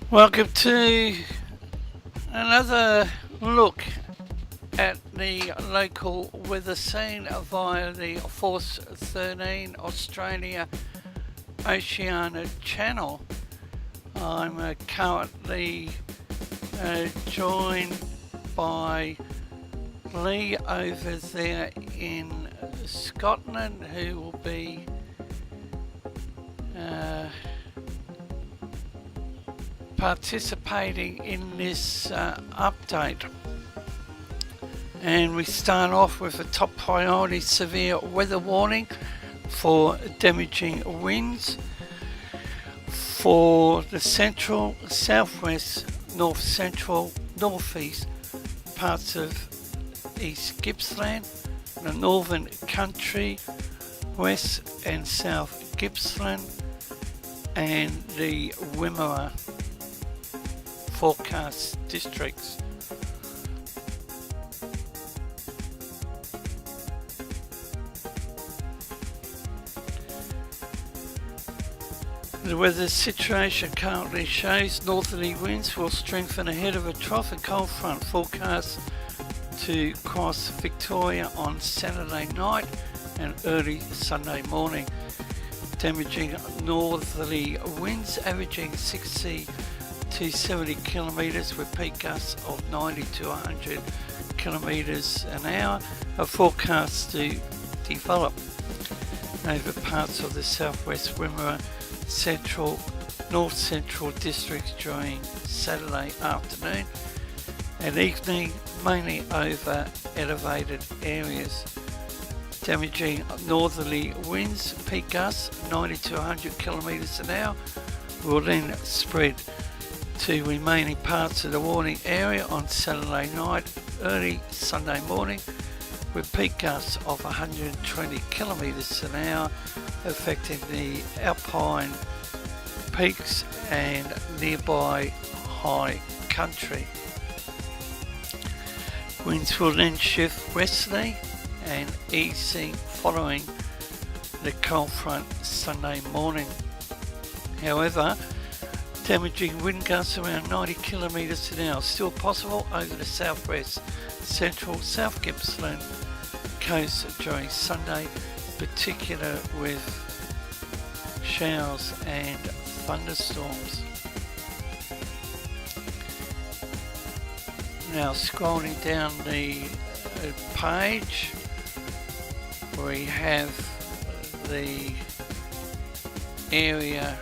Welcome to another look at the local weather scene via the Force 13 Australia Oceania channel. I'm currently joined by Lee over there in Scotland, who will be participating in this update. And we start off with a top priority severe weather warning for damaging winds for the central, southwest, north central, northeast parts of East Gippsland, the northern country, west and south Gippsland, and the Wimmera forecast districts. The weather situation currently shows northerly winds will strengthen ahead of a trough and cold front forecast to cross Victoria on Saturday night and early Sunday morning, damaging northerly winds averaging 60 to 70 kilometres with peak gusts of 90 to 100 kilometres an hour are forecast to develop over parts of the southwest Wimmera central, north central districts during Saturday afternoon and evening, mainly over elevated areas, damaging northerly winds, peak gusts 90 to 100 kilometres an hour will then spread to remaining parts of the warning area on Saturday night, early Sunday morning, with peak gusts of 120 kilometres an hour affecting the alpine peaks and nearby high country. Winds will then shift westerly and easing following the cold front Sunday morning. However, damaging wind gusts around 90 kilometres an hour still possible over the southwest, central, South Gippsland coast during Sunday, particular with showers and thunderstorms. Now scrolling down the page, we have the area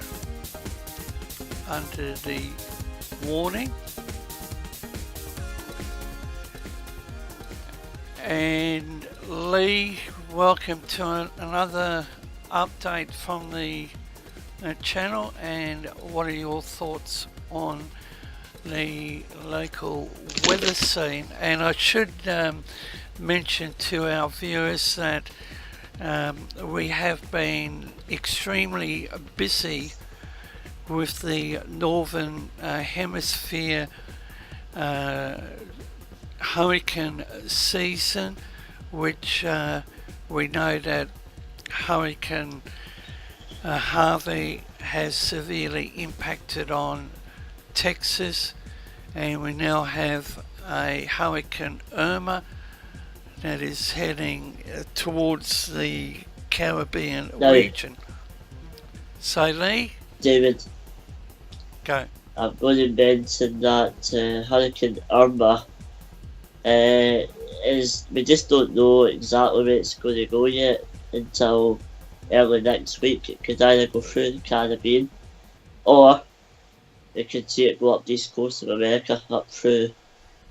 under the warning, and Lee, welcome to another update from the channel, and what are your thoughts on the local weather scene? And I should mention to our viewers that we have been extremely busy with the northern hemisphere hurricane season, which we know that Hurricane Harvey has severely impacted on Texas, and we now have a Hurricane Irma that is heading towards the Caribbean region. So Lee? David, go. I'm going to mention that Hurricane Irma is, we just don't know exactly where it's going to go yet until early next week. It could either go through the Caribbean, or you could see it go up the east coast of America, up through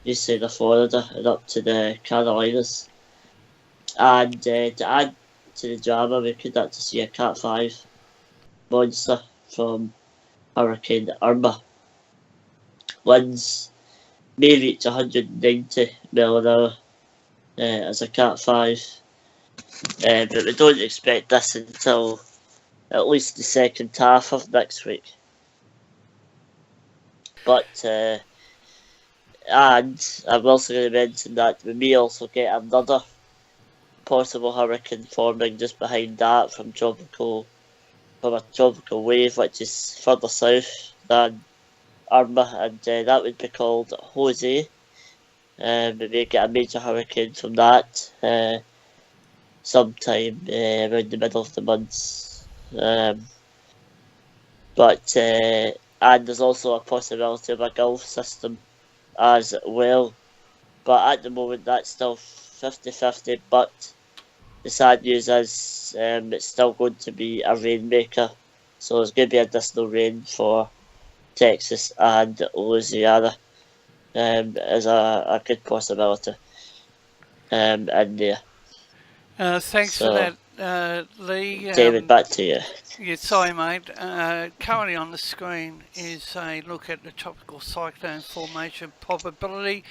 east side of Florida and up to the Carolinas. And to add to the drama, we could actually see a Cat 5 monster from Hurricane Irma. Winds may reach 190 mile an hour as a Cat 5, but we don't expect this until at least the second half of next week. But and I'm also going to mention that we may also get another possible hurricane forming just behind that from a tropical wave, which is further south than Irma, and that would be called Jose. We may get a major hurricane from that sometime around the middle of the month. But and there's also a possibility of a Gulf system as well. But at the moment, that's still 50-50. But the sad news is it's still going to be a rainmaker. So there's going to be additional rain for Texas and Louisiana. Is a good possibility in there. Thanks for that, Lee. David, back to you. Yeah, sorry, mate. Currently on the screen is a look at the tropical cyclone formation probability.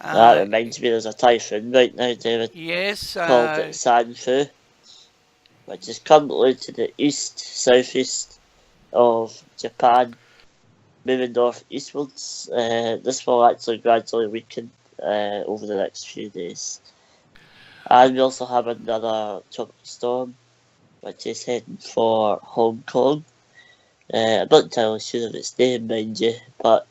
That reminds me, there's a typhoon right now, David. Yes. Called Sanfu, which is currently to the southeast of Japan, moving northeastwards. This will actually gradually weaken over the next few days. And we also have another tropical storm, which is heading for Hong Kong. I'm not entirely sure of its name, mind you, but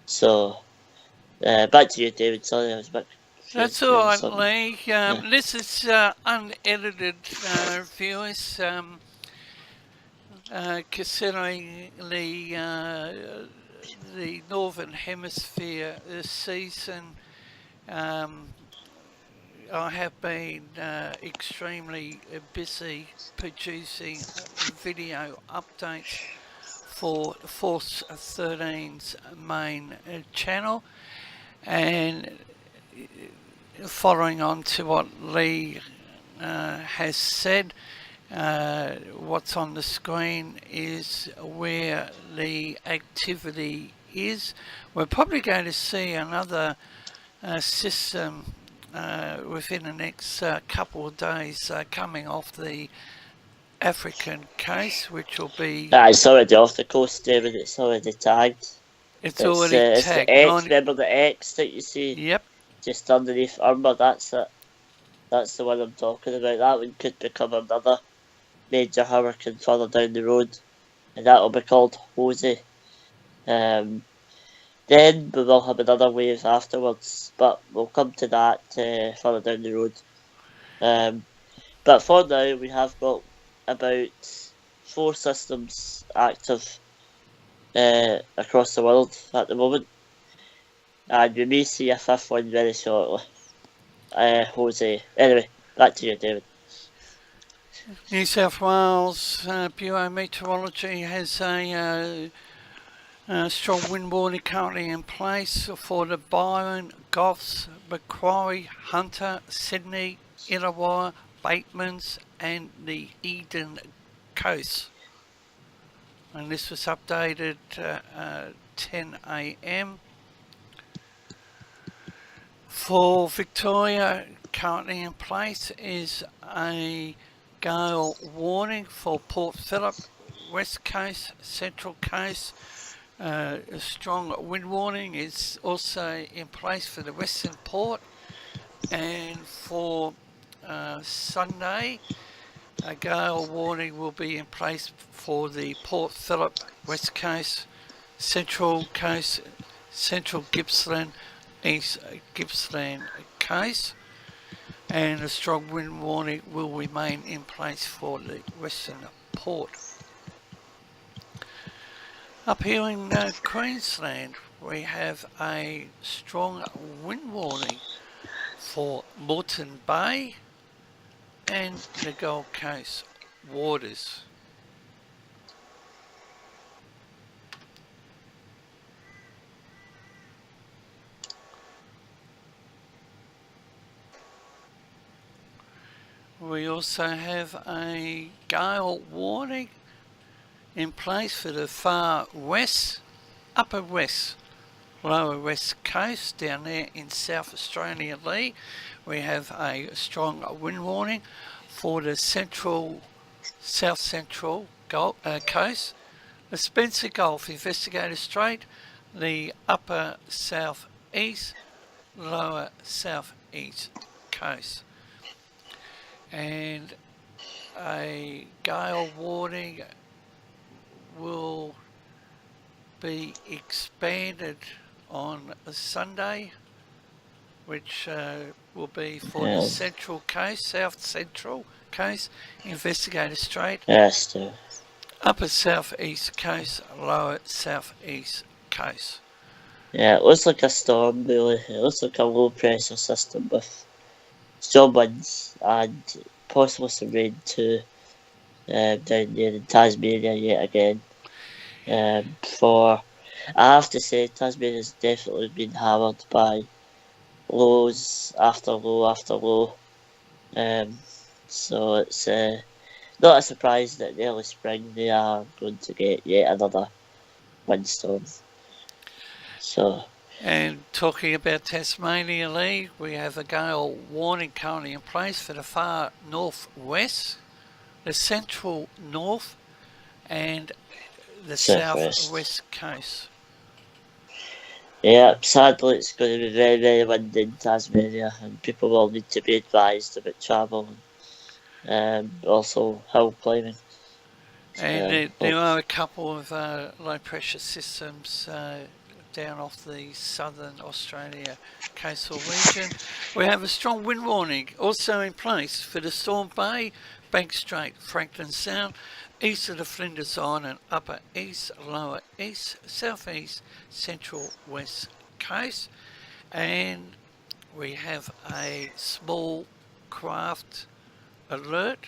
so back to you, David. Sorry, I was back. That's all right, Lee. This is unedited, viewers. Considering the northern hemisphere this season, I have been extremely busy producing video updates for Force 13's main channel, and following on to what Lee has said, what's on the screen is where the activity is. We're probably going to see another system within the next couple of days coming off the African coast, which will be... It's already off the coast, David. It's already tagged. It's already tagged. It's the X, remember the X that you see? Yep. Just underneath Irma, that's it. That's the one I'm talking about. That one could become another major hurricane further down the road, and that will be called Jose. Then we will have another wave afterwards, but we'll come to that further down the road. But for now, we have got about 4 systems active across the world at the moment, and we may see a 5th one very shortly. Jose. Anyway, back to you, David. New South Wales Bureau of Meteorology has a strong wind warning currently in place for the Byron, Goffs, Macquarie, Hunter, Sydney, Illawarra, Batemans and the Eden coast. And this was updated 10 a.m. For Victoria, currently in place is a gale warning for Port Phillip, West Coast, Central Coast. A strong wind warning is also in place for the Western Port, and for Sunday a gale warning will be in place for the Port Phillip, West Coast, Central Coast, Central Gippsland, East Gippsland Coast, and a strong wind warning will remain in place for the Western Port. Up here in Queensland, we have a strong wind warning for Moreton Bay and the Gold Coast waters. We also have a gale warning in place for the far west, upper west, lower west coast down there in South Australia, Lee. We have a strong wind warning for the central, south central coast, the Spencer Gulf, Investigator Strait, the upper southeast, lower southeast coast. And a gale warning will be expanded on a Sunday, which will be for the Yes. Central Coast, South Central Coast, Investigator Strait, Yes, too. Upper South East Coast, Lower South East Coast. Yeah, it looks like a storm, really. It looks like a low pressure system with strong winds and possible some rain too down there in Tasmania yet again. I have to say, Tasmania's definitely been hammered by lows after low after low. So it's not a surprise that in early spring they are going to get yet another windstorm. So, And talking about Tasmania, Lee, we have a gale warning currently in place for the far northwest, the central north, and the southwest. southwest coast. Yeah, sadly it's going to be very, very windy in Tasmania and people will need to be advised about travel and also hill climbing. And there are a couple of low pressure systems down off the southern Australia coastal region. We have a strong wind warning also in place for the Storm Bay, Bank Strait, Franklin Sound, east of the Flinders Island, upper east, lower east, southeast, central west coast. And we have a small craft alert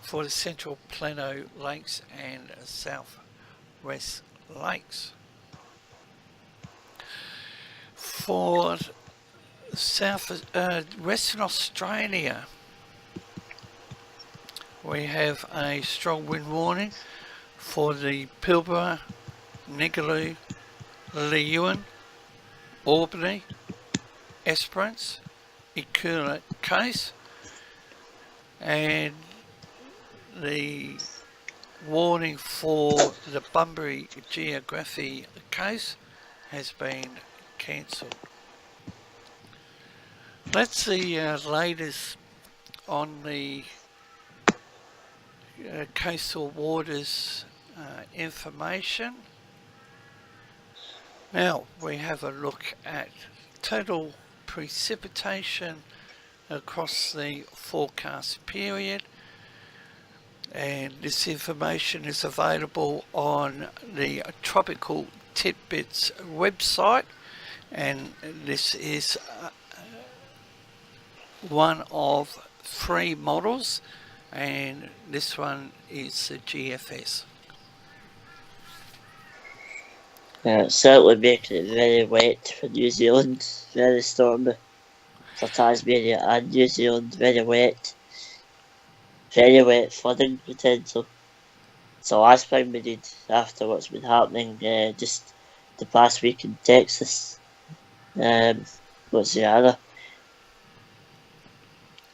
for the Central Plateau Lakes and Southwest Lakes. For Western Australia, we have a strong wind warning for the Pilbara, Ningaloo, Leeuwin, Albany, Esperance, Ikula Coast, and the warning for the Bunbury Geography Coast has been cancelled. That's the latest on the coastal waters information. Now we have a look at total precipitation across the forecast period, and this information is available on the Tropical Tidbits website, and this is one of 3 models, and this one is the GFS. Yeah, it's certainly making it very wet for New Zealand, very stormy for Tasmania and New Zealand, very wet flooding potential. So last time we did, after what's been happening just the past week in Texas, what's the other?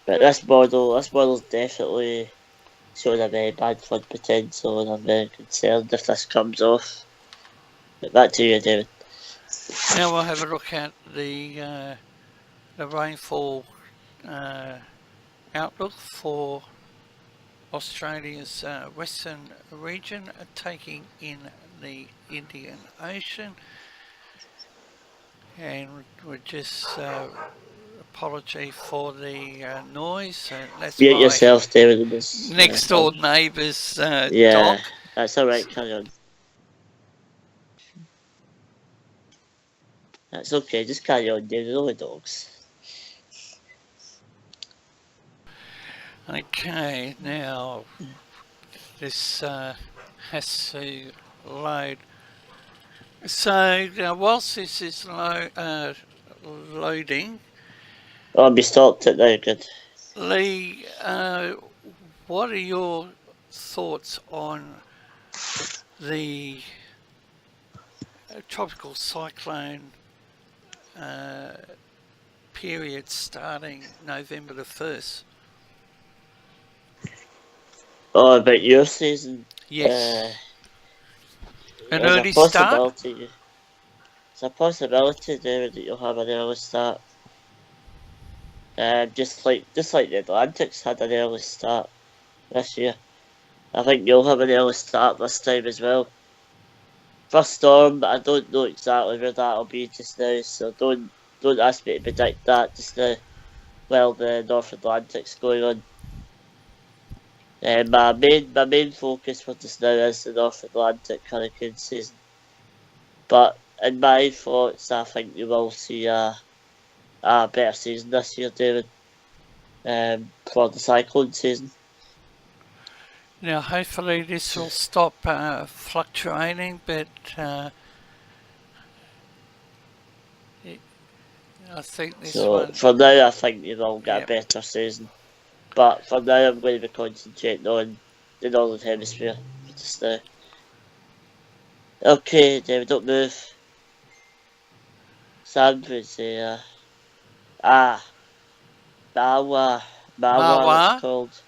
But this model's definitely showing a very bad flood potential, and I'm very concerned if this comes off. But back to you, David. Now we'll have a look at the rainfall outlook for Australia's western region, taking in the Indian Ocean, and we just apology for the noise. That's Mute my yourself, David. next door neighbour's yeah, dog. That's alright, carry on. That's okay, just carry on, David. Only dogs. Okay, now this has to load. So whilst this is loading, I'll be stopped at now, good. Lee, what are your thoughts on the tropical cyclone period starting November the 1st? Oh, about your season? Yes. An There's early a start? possibility. There's a possibility, David, that you'll have an early start. Just like the Atlantic's had an early start this year. I think you'll have an early start this time as well. First storm, I don't know exactly where that'll be just now, so don't ask me to predict that just now while the North Atlantic's going on. My main focus for just now is the North Atlantic hurricane season. But in my thoughts, I think you will see a better season this year, David, for the cyclone season. Now, hopefully this will stop fluctuating, but I think this So one... for now, I think you will get Yep. a better season. But for now, I'm going to be concentrating on the Northern Hemisphere just now. Okay, David, don't move. Sandwich here. Mawa. Mawa, it's Mawa? called.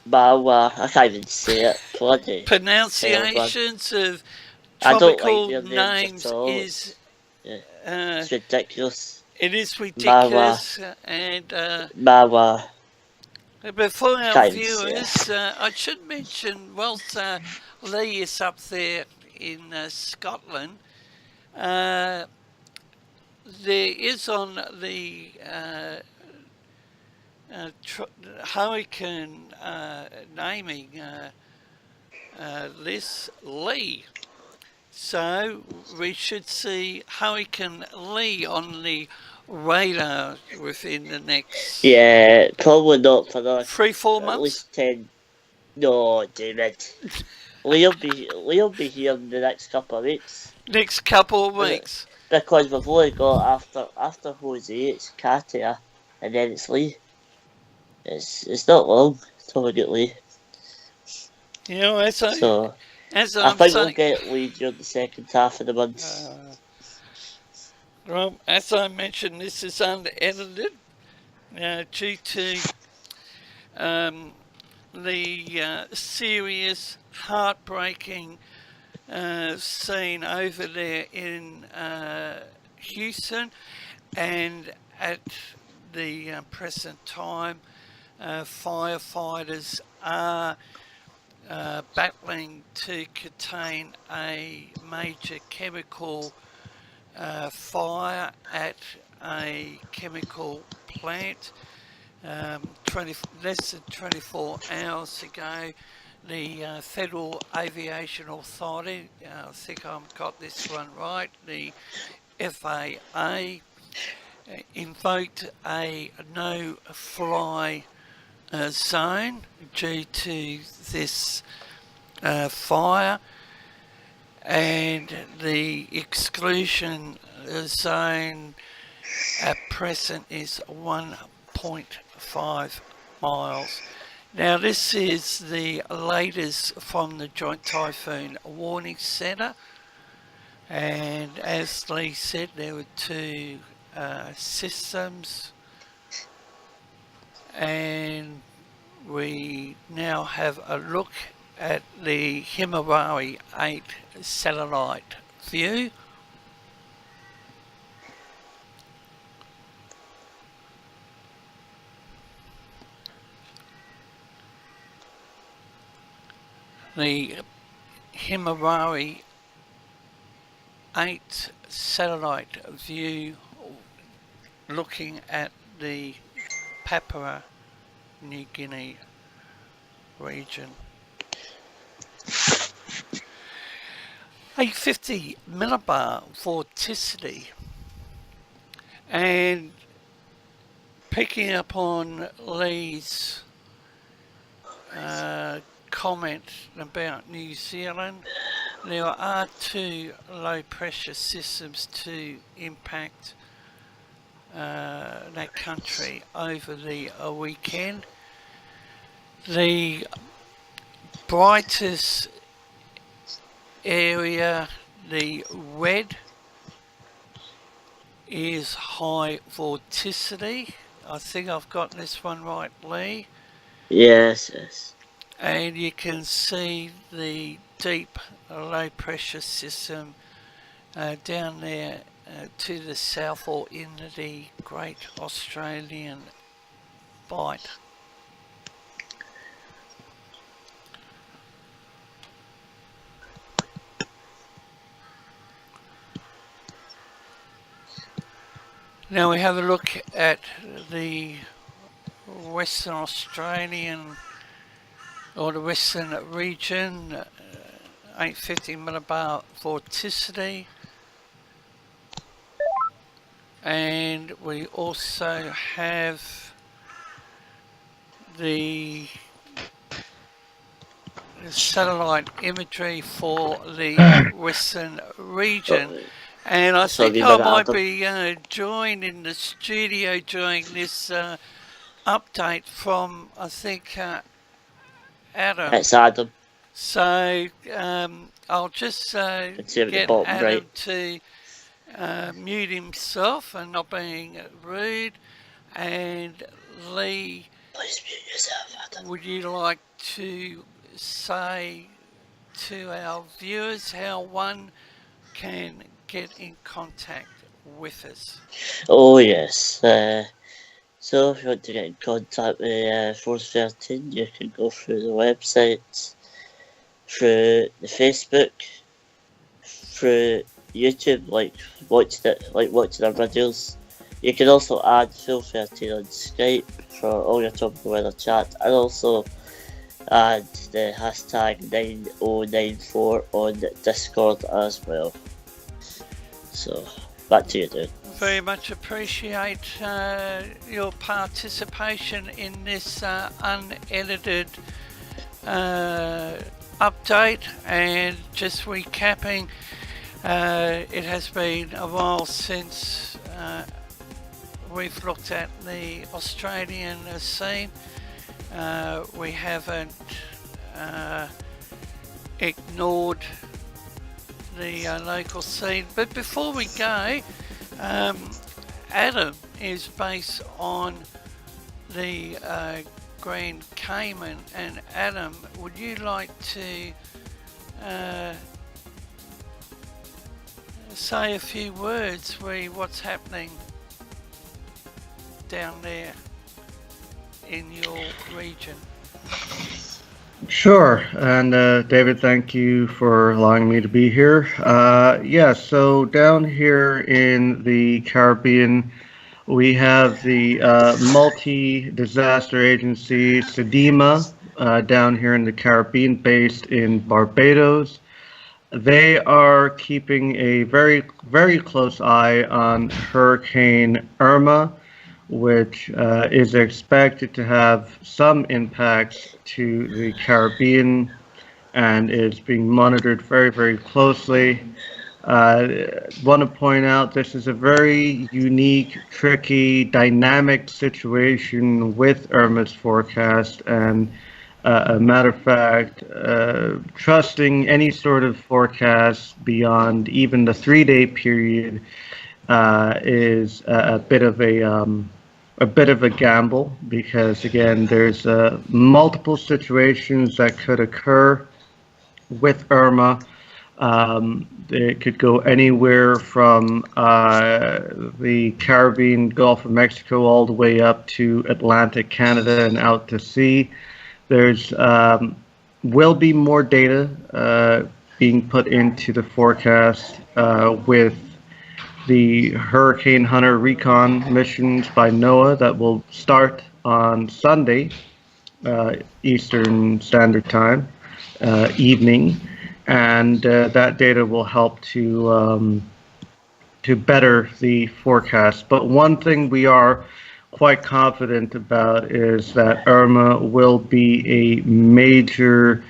Mawa. I can't even say it. Bloody hell, man. Pronunciations of I don't like tropical their names names at all. is... Yeah, Uh, it's ridiculous. it is Mawa. ridiculous, and Mawa. but for I our can't even say it. viewers, I should mention, whilst Lee is up there in Scotland, there is on the hurricane naming list Lee. So we should see Hurricane Lee on the radar within the next Yeah, probably not for another 3-4 at months. least 10. No, David. Lee'll be here in the next couple of weeks. Next couple of weeks. Because we've only got after Jose, it's Katia, and then it's Lee. It's not long till we get Lee. You know, as So I I'm think saying, we'll get Lee during the second half of the month. well, as I mentioned, this is unedited due to the serious, heartbreaking scene over there in Houston, and at the present time, firefighters are battling to contain a major chemical fire at a chemical plant. Less than 24 hours ago, the Federal Aviation Authority, I think I've got this one right, the FAA, invoked a no-fly zone due to this fire, and the exclusion zone at present is 1.5 miles. Now this is the latest from the Joint Typhoon Warning Centre, and as Lee said, there were two systems, and we now have a look at the Himawari 8 satellite view. The Himawari 8 satellite view looking at the Papua New Guinea region. 850 millibar vorticity, and picking up on Lee's comment about New Zealand, there are two low pressure systems to impact that country over the weekend. The brightest area, the red, is high vorticity. I think I've got this one right, Lee. Yes. And you can see the deep low pressure system down there to the south, or in the Great Australian Bight. Now we have a look at the Western Australian or the Western region, 850 millibar vorticity, and we also have the satellite imagery for the Western region. And I think I might be joined in the studio during this update from, I think, Adam. It's Adam. So I'll just get Adam to mute himself and not being rude. And Lee, please mute yourself, Adam. Would you like to say to our viewers how one can get in contact with us? Oh yes, so if you want to get in contact with Force 13, you can go through the website, through the Facebook, through YouTube, like watching our videos. You can also add Phil 13 on Skype for all your tropical weather chat, and also add the hashtag 9094 on Discord as well. So, back to you, dude. Very much appreciate your participation in this unedited update. And just recapping, it has been a while since we've looked at the Australian scene. We haven't ignored the local scene, but before we go, Adam is based on the Grand Cayman, and Adam, would you like to say a few words what's happening down there in your region? Sure, and David, thank you for allowing me to be here. Yeah, so down here in the Caribbean, we have the multi-disaster agency SEDIMA down here in the Caribbean, based in Barbados. They are keeping a very, very close eye on Hurricane Irma, which is expected to have some impacts to the Caribbean and is being monitored very, very closely. Want to point out this is a very unique, tricky, dynamic situation with Irma's forecast, and a matter of fact, trusting any sort of forecast beyond even the 3-day period is a bit of a gamble, because again, there's multiple situations that could occur with Irma. It could go anywhere from the Caribbean, Gulf of Mexico, all the way up to Atlantic Canada and out to sea. There's will be more data being put into the forecast with the Hurricane Hunter recon missions by NOAA that will start on Sunday, Eastern Standard Time, evening, and that data will help to better the forecast. But one thing we are quite confident about is that Irma will be a major,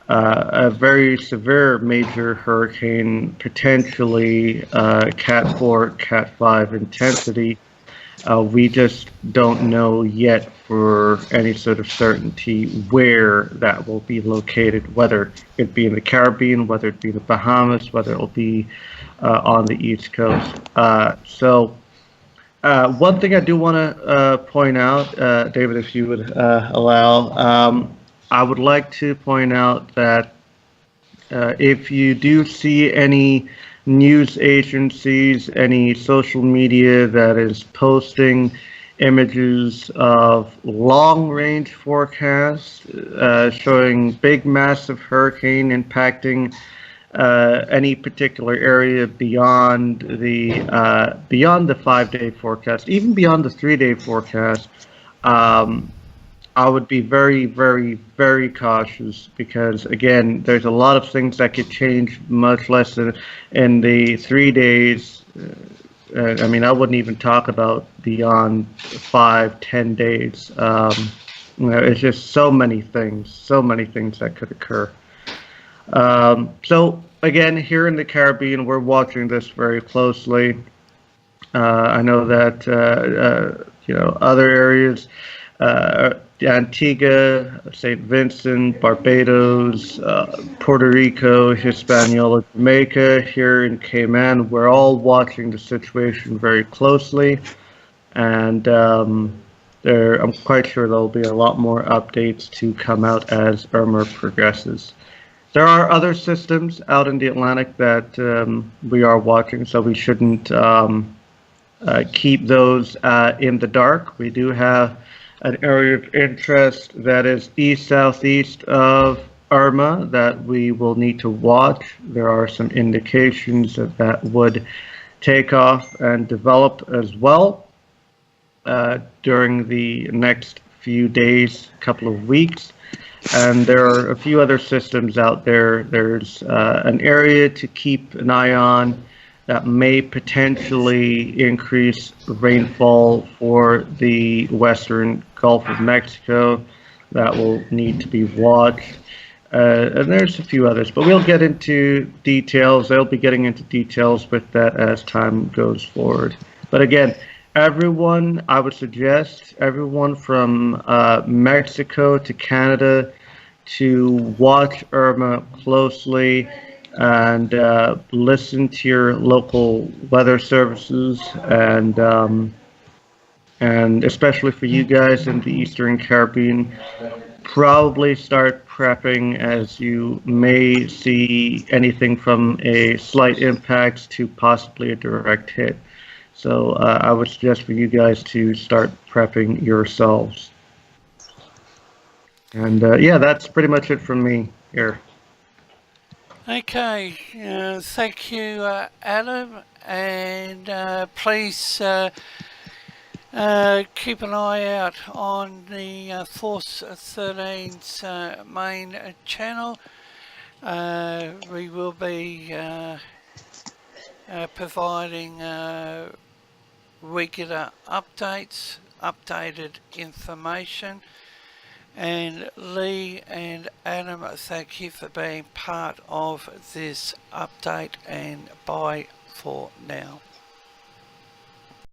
a very severe major hurricane, potentially Cat 4, Cat 5 intensity. We just don't know yet for any sort of certainty where that will be located, whether it be in the Caribbean, whether it be the Bahamas, whether it will be on the East Coast. So one thing I do want to point out, David, if you would allow, I would like to point out that if you do see any news agencies, any social media that is posting images of long-range forecasts showing big, massive hurricane impacting any particular area beyond the 5-day forecast, even beyond the 3-day forecast. I would be very, very, very cautious because, again, there's a lot of things that could change much less in the 3 days. I mean, I wouldn't even talk about beyond 5, 10 days. It's just so many things that could occur. So, again, here in the Caribbean, we're watching this very closely. I know that, other areas, Antigua, St. Vincent, Barbados, Puerto Rico, Hispaniola, Jamaica, here in Cayman, we're all watching the situation very closely, and I'm quite sure there'll be a lot more updates to come out as Irma progresses. There are other systems out in the Atlantic that we are watching, so we shouldn't keep those in the dark. We do have an area of interest that is east-southeast of Irma that we will need to watch. There are some indications that would take off and develop as well during the next few days, couple of weeks. And there are a few other systems out there. There's an area to keep an eye on that may potentially increase rainfall for the western Gulf of Mexico. That will need to be watched. And there's a few others, but we'll get into details. They'll be getting into details with that as time goes forward. But again, everyone, I would suggest everyone from Mexico to Canada to watch Irma closely and listen to your local weather services, and especially for you guys in the Eastern Caribbean, probably start prepping as you may see anything from a slight impact to possibly a direct hit. So I would suggest for you guys to start prepping yourselves. And yeah, that's pretty much it from me here. Okay, thank you, Adam, and please keep an eye out on the Force 13's main channel. We will be providing regular updates, updated information. And Lee and Adam, thank you for being part of this update, and bye for now.